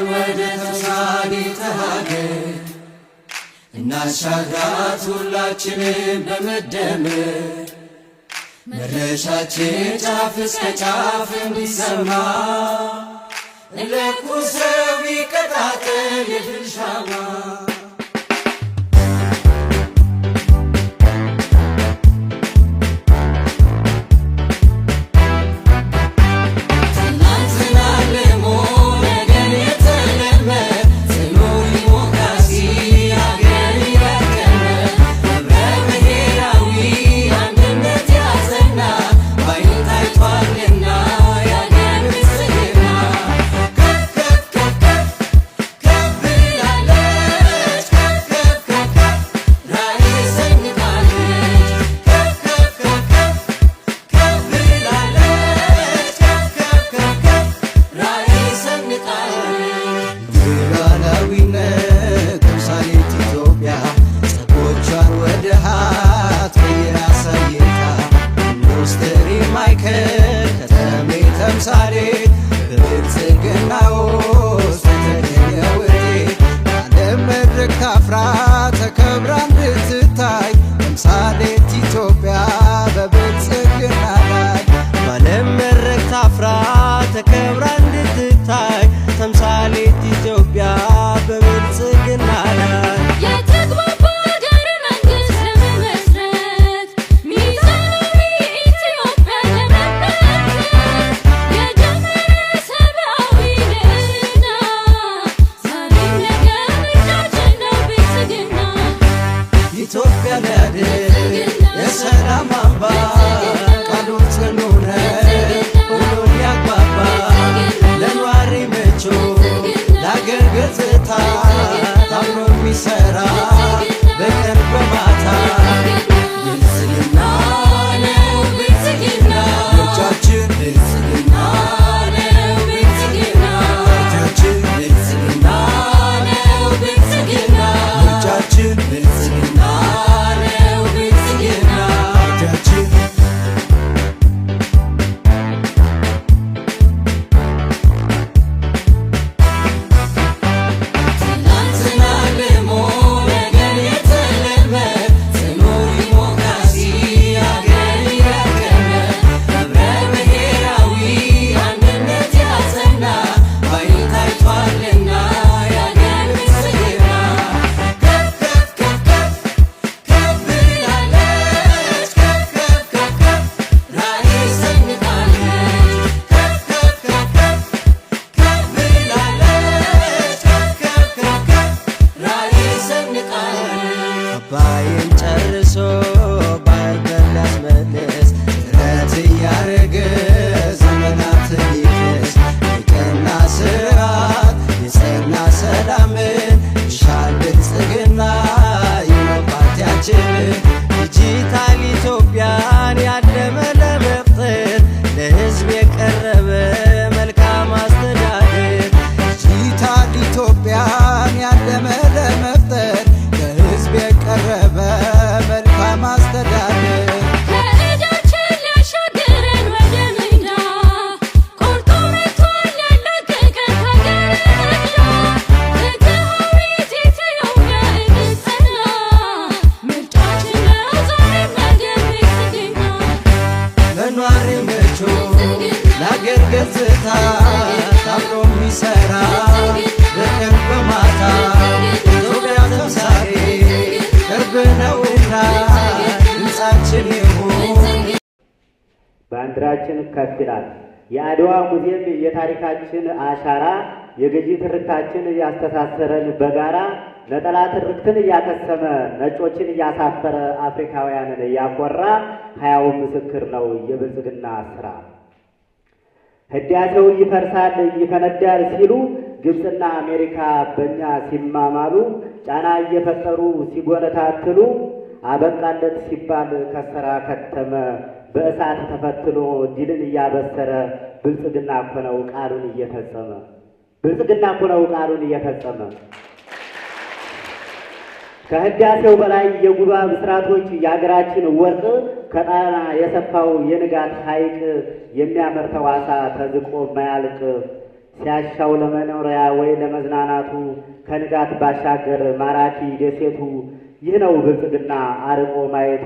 እግሮቿን ወደ ተምሳሌተ ሀገር እናሻግራት ሁላችንም በመደመር መድረሻችን ጫፍ እስከ ጫፍ እንዲሰማ ለኩሰው ይቀጣጠል የድል ሻማ ባንዲራችን ከፍ ይላል። የአድዋ ሙዚየም የታሪካችን አሻራ የገዢ ትርክታችን ያስተሳሰረን በጋራ ነጠላ ትርክትን እያከሰመ ነጮችን እያሳፈረ አፍሪካውያንን እያኮራ ሕያው ምስክር ነው የብልጽግና ስራ። ህዳሴው ይፈርሳል ይፈነዳል ሲሉ ግብፅና አሜሪካ በእኛ ሲማማሉ ጫና እየፈጠሩ ሲጎነታትሉ አበቃለት ሲባል ከሰራ ከተመ በእሳት ተፈትኖ ድልን እያበሰረ ብልጽግና እኮ ነው ቃሉን እየፈጸመ ብልጽግና እኮ ነው ቃሉን እየፈጸመ ከህዳሴው በላይ የጉባ ብስራቶች የሀገራችን ወርቅ ከጣና የሰፋው የንጋት ሐይቅ የሚያመርተው ዓሳ ተዝቆ ማያልቅ ሲያሻው ለመኖሪያ ወይ ለመዝናናቱ ከንጋት ባሻገር ማራኪ ደሴቱ ይህ ነው ብልጽግና አርቆ ማየቱ